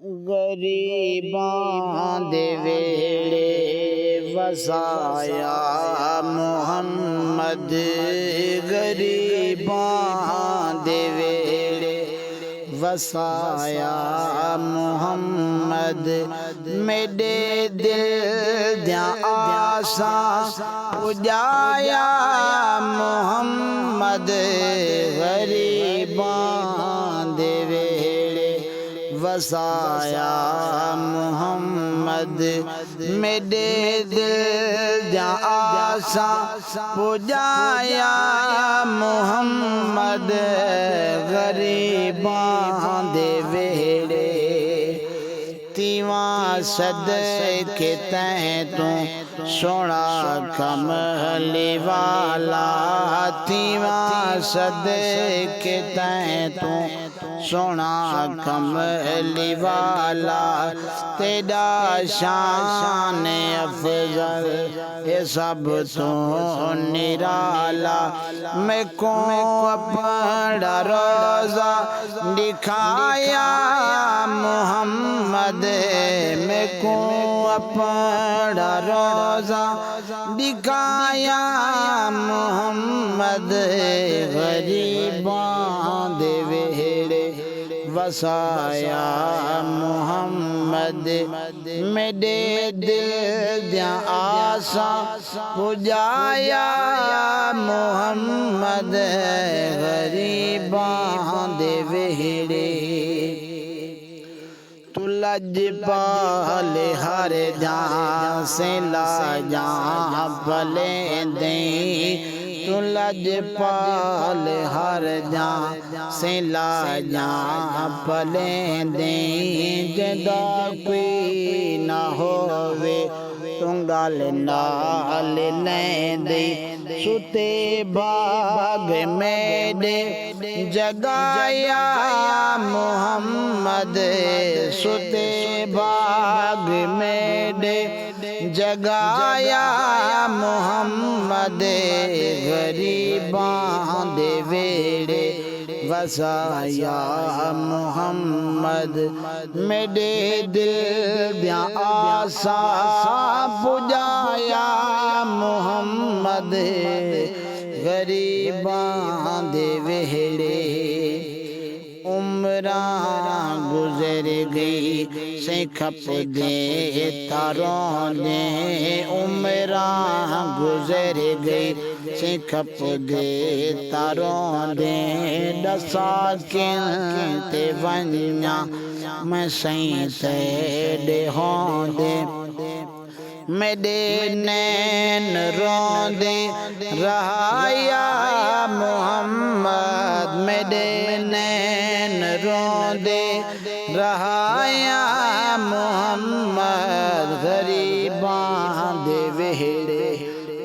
गरीबां दे वेड़े वसाया मुहम्मद। गरीबां दे वेड़े वसाया मुहम्मद। मेरे दिल दियां आसां पुजाया मुहम्मद। गरीबां दे वेड़े वसाया मुहम्मद। मेरे दिल दियां आसां पुजाया मुहम्मद। गरीबां दे वेड़े तीवां सदके तैं तू सोना कमली वाला। तीवां सदके तैं तू सोना कमली वाला। तेरा शान अफजल ये सब तो निराला। मैं को अपना रोज़ा दिखाया मुहम्मद। मैं को अपना रोज़ा दिखाया मुहम्मद। गरीबां दे वेड़े वसाया मुहम्मद। मेरे दिल दियां आसां पुजाया मुहम्मद। गरीबां दे वेड़े तू लजपाल हर जां से लाजा भले दे। तू लजपाल हर जां से लाजा भले दे। जदा कोई ना होवे तू गल नाल लैंदे। सुते बाग मेरे जगाया मुहम्मद। सुते बाग मेरे जगाया मुहम्मद। गरीबां दे वेड़े वसाया मुहम्मद। मेरे दिल दियां आसां पुजाया मुहम्मद। गरीबां दे वेड़े उम्रां गुजर गई से खप दे तारों दे। उम्रां गुजर गई से खप दे तारों दे। दसा के ते वन्या मैं सही तेरे होंदे। मेरे नैन रोंदे रहाया मुहम्मद। मेरे नैन रोंदे रहाया मुहम्मद। गरीबां दे वेड़े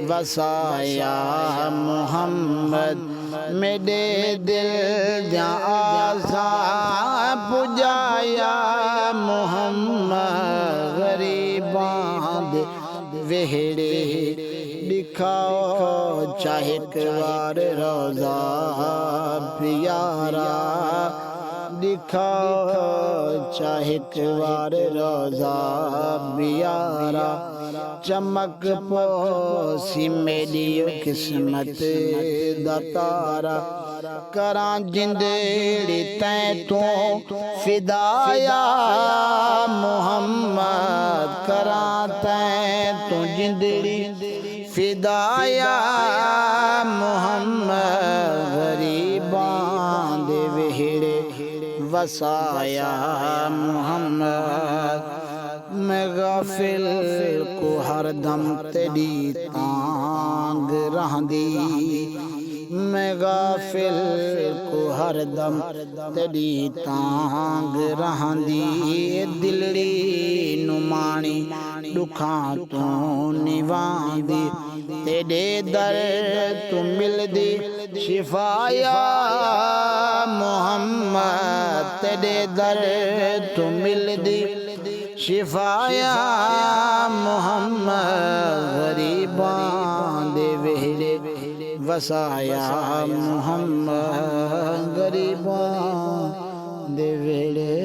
वसाया मुहम्मद। मेरे दिल दियां आसां पुजाया मुहम्मद। गरीबां दे वेड़े दिखाओ चाहे बार रोज़ा प्यारा। दिखाओ चाहे बार रोज़ा प्यारा। चमक पोसी मेरी किस्मत दा तारा। करां जिंदड़ी तैं तू फिदाया मुहम्मद। करां तैं तू जिंदड़ी फिदाया मुहम्मद। गरीबां दे वेड़े वसाया मुहम्मद। मैं गाफिल को हरदम तेरी तांग रहंदी। मैं गाफिल को हरदम तेरी तांग रहंदी। दिलड़ी नुमानी दुखां तू निवांदी। तेरे दर तू मिलदी शिफाया मुहम्मद। तेरे दर तू मिलदी शिफाया मुहम्मद। गरीबां दे वेड़े वसाया मुहम्मद। गरीबां दे वेड़े